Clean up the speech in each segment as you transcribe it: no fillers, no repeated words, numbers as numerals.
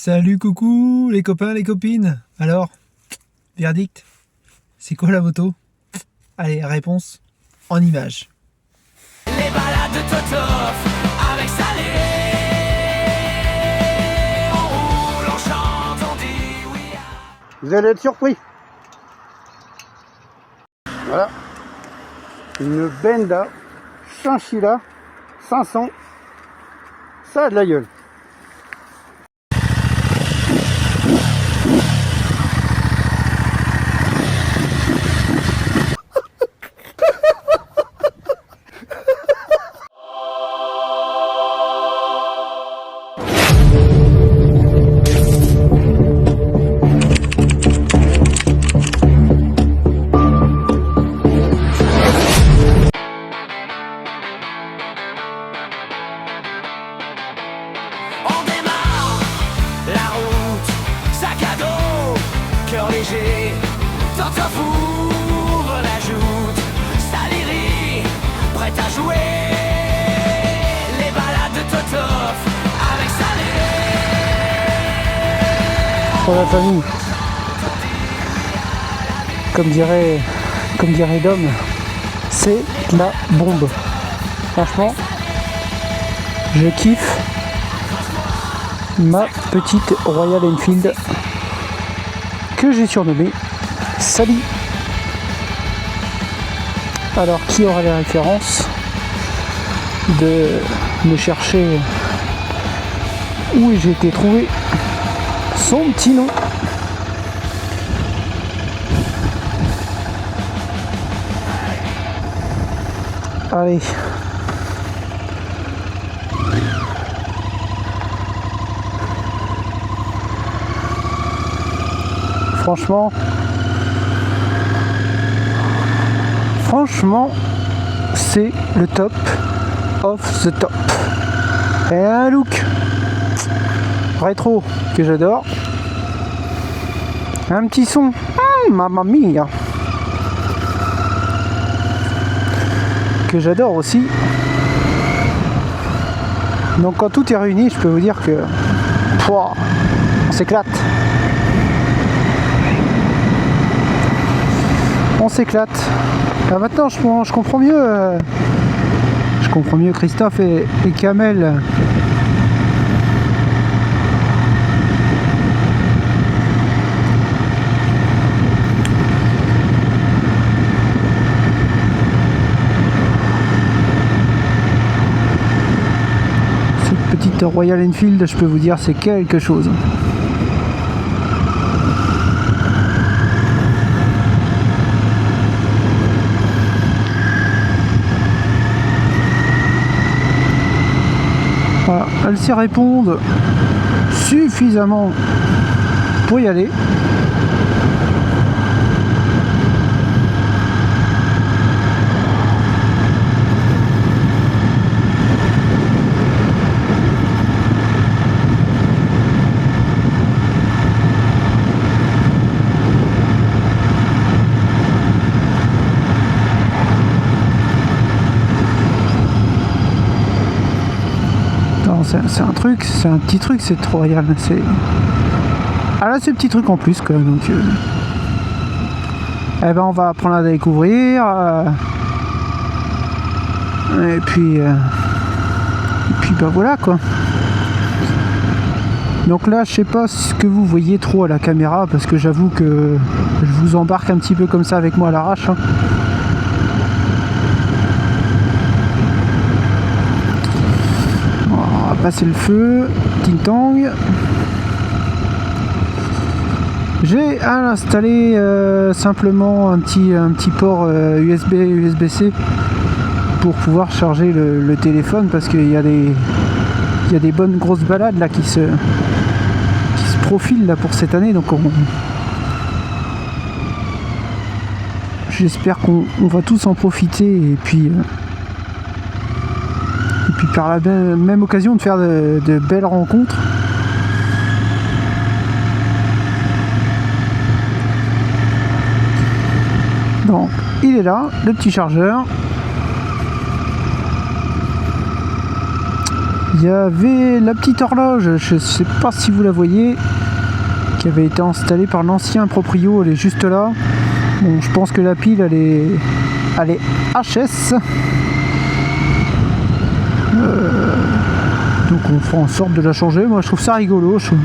Salut, coucou les copains, les copines. Alors, verdict, c'est quoi la moto? Allez, réponse en images. Les balades de Totof avec Salé. On roule, on chante, on dit oui. Vous allez être surpris. Voilà. Une Benda Chinchilla 500. Ça a de la gueule. On démarre la route, sac à dos, cœur léger. Totof ouvre la joute, Saleri, prête à jouer. Les balades de Totof avec Salé. Pour la famille. Comme dirait Dom, c'est la bombe. Franchement, je kiffe ma petite Royal Enfield que j'ai surnommée Sally. Alors, qui aura les références de me chercher où j'ai été trouvé son petit nom? Allez. Franchement, c'est le top of the top. Et un look rétro que j'adore. Un petit son, mamma mia, que j'adore aussi. Donc quand tout est réuni, je peux vous dire que pouah, on s'éclate. On s'éclate. Maintenant je comprends mieux Christophe et Kamel. Cette petite Royal Enfield, je peux vous dire, c'est quelque chose. Voilà, elle s'y répondre suffisamment pour y aller. C'est un petit truc, c'est trop royal. Ah là, c'est un petit truc en plus, quoi. Donc, eh ben, on va apprendre à découvrir. Et puis bah voilà, quoi. Donc là, je sais pas ce que vous voyez trop à la caméra, parce que j'avoue que je vous embarque un petit peu comme ça avec moi à l'arrache. Hein. Passer le feu, Tintang. J'ai à installer simplement un petit port USB-C pour pouvoir charger le téléphone, parce qu'il y a des bonnes grosses balades là qui se profilent là pour cette année, donc j'espère qu'on va tous en profiter et puis par la même occasion de faire de belles rencontres. Donc il est là, le petit chargeur. Il y avait la petite horloge, je ne sais pas si vous la voyez, qui avait été installée par l'ancien proprio, elle est juste là. Bon, je pense que la pile elle est HS. Donc on fera en sorte de la changer. Moi je trouve ça rigolo, je trouve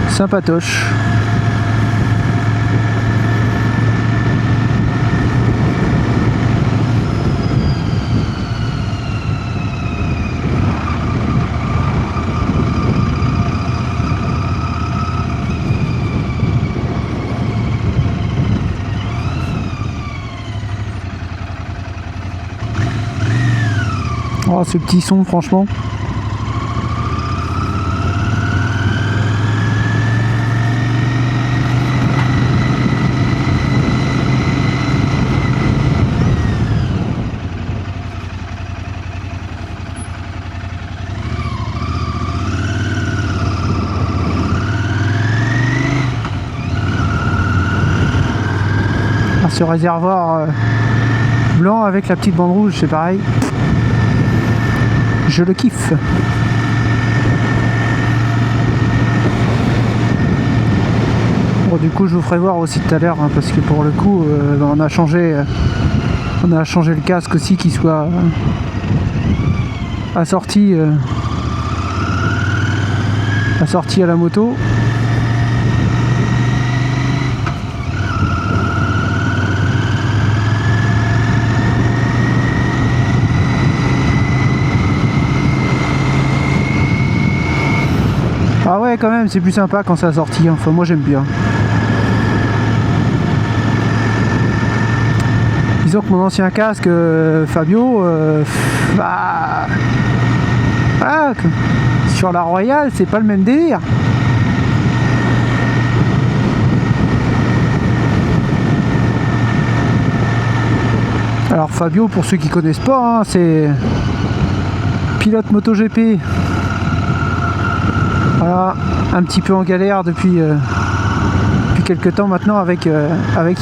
sympatoche. Oh, ce petit son, franchement. Ah, ce réservoir blanc avec la petite bande rouge, c'est pareil. Je le kiffe. Bon, du coup je vous ferai voir aussi tout à l'heure hein, parce que pour le coup on a changé le casque aussi qui soit assorti à la moto. Ah ouais, quand même, c'est plus sympa quand c'est assorti. Enfin, moi j'aime bien. Disons que mon ancien casque, Fabio, sur la Royale, c'est pas le même délire. Alors Fabio, pour ceux qui connaissent pas, hein, c'est pilote MotoGP. Voilà, un petit peu en galère depuis quelques temps maintenant avec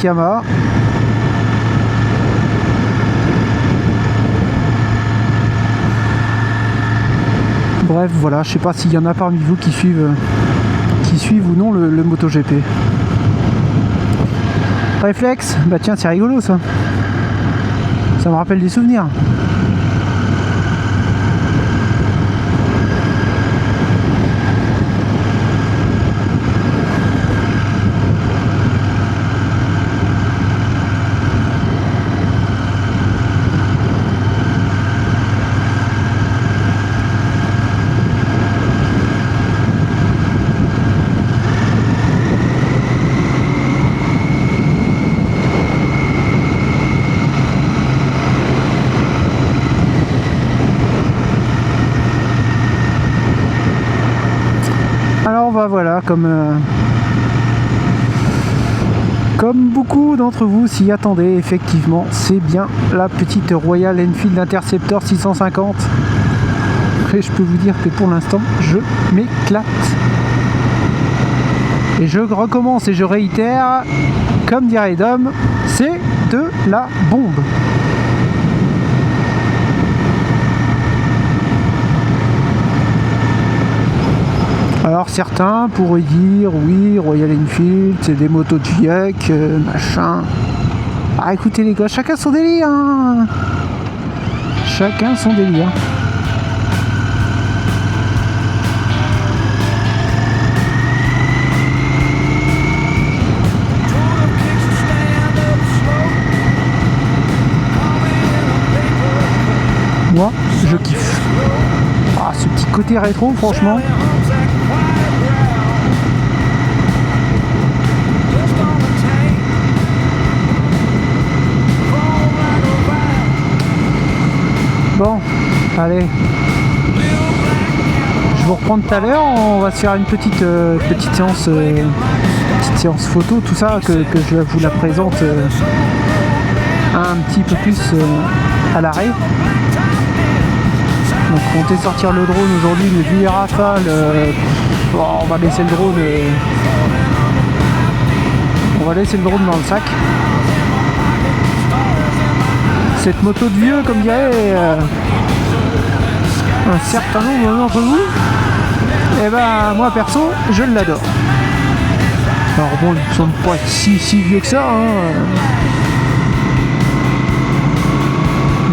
Yamaha. Bref, voilà, je sais pas s'il y en a parmi vous qui suivent ou non le MotoGP. Réflexe, bah tiens, c'est rigolo ça. Ça me rappelle des souvenirs. Voilà, comme beaucoup d'entre vous s'y attendaient, effectivement, c'est bien la petite Royal Enfield Interceptor 650. Et je peux vous dire que pour l'instant, je m'éclate. Et je recommence et je réitère, comme dirait Dom, c'est de la bombe. Alors certains pourraient dire oui, Royal Enfield c'est des motos de vieck, machin. Ah écoutez les gars, chacun son délire hein. Chacun son délire. Moi, je kiffe. Ah, ce petit côté rétro, franchement. Bon, allez. Je vous reprends tout à l'heure. On va se faire une petite séance photo, tout ça, que je vous la présente un petit peu plus à l'arrêt. Donc on comptait sortir le drone aujourd'hui, mais vu les rafales, on va laisser le drone. On va laisser le drone dans le sac. Cette moto de vieux, comme dirait un certain nombre d'entre vous, et ben moi perso, je l'adore. Alors bon, ils ne sont pas si vieux que ça, hein.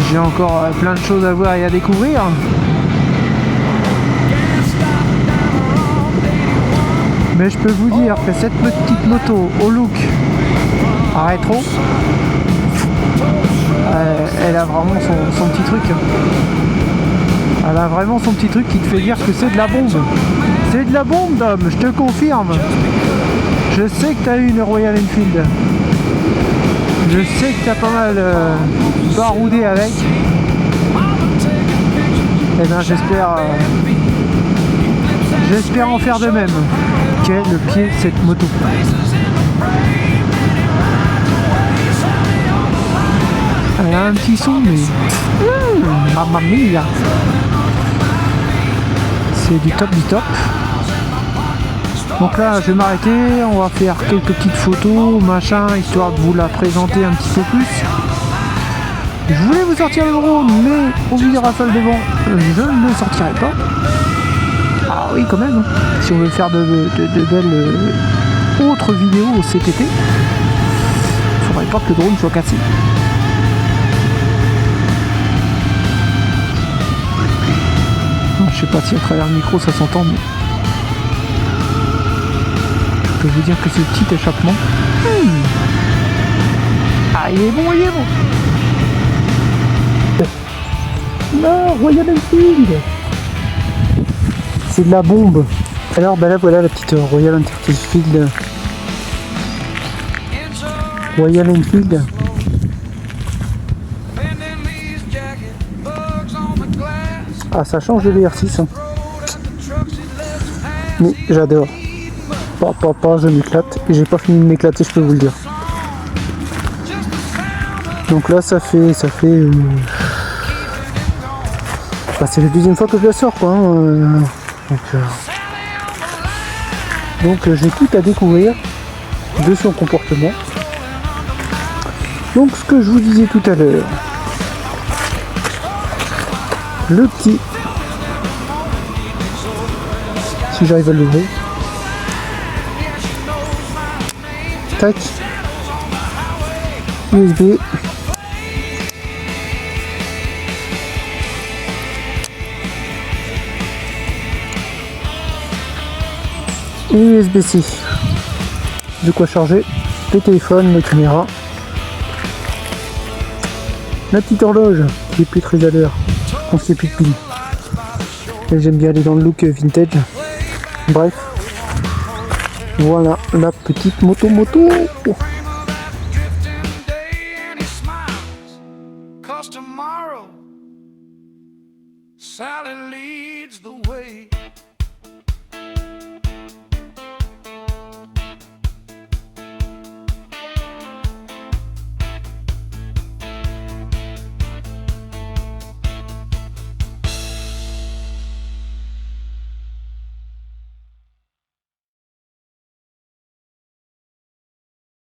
J'ai encore plein de choses à voir et à découvrir. Mais je peux vous dire que cette petite moto au look rétro, elle a vraiment son petit truc. Elle a vraiment son petit truc qui te fait dire que c'est de la bombe. C'est de la bombe, Dom, je te confirme. Je sais que tu as eu une Royal Enfield. Je sais que tu as pas mal baroudé avec. Et bien j'espère en faire de même. Quel est le pied de cette moto? Elle a un petit son, mais mamma mia, c'est du top du top. Donc là je vais m'arrêter, on va faire quelques petites photos machin, histoire de vous la présenter un petit peu plus. Je voulais vous sortir le drone, mais au vu des rafales de vent, je ne le sortirai pas. Ah oui, quand même, si on veut faire de belles autres vidéos cet été, il faudrait pas que le drone soit cassé. Je sais pas si à travers le micro ça s'entend, mais je peux vous dire que ce petit échappement, ah il est bon, non, Royal Enfield, c'est de la bombe. Alors ben là voilà la petite Royal Enfield. Royal Enfield. Ah, ça change de VR6 hein. Mais j'adore. Je m'éclate. Et j'ai pas fini de m'éclater, je peux vous le dire. Donc là ça fait bah, c'est la deuxième fois que je la sors quoi hein. Donc j'ai tout à découvrir de son comportement. Donc ce que je vous disais tout à l'heure, le petit, si j'arrive à l'ouvrir, tac, USB, et USB-C, de quoi charger le téléphone, les caméras, la petite horloge qui est plus très à l'heure, on sait plus de pile. Et j'aime bien aller dans le look vintage. Bref, voilà la petite moto. Sally leads the way.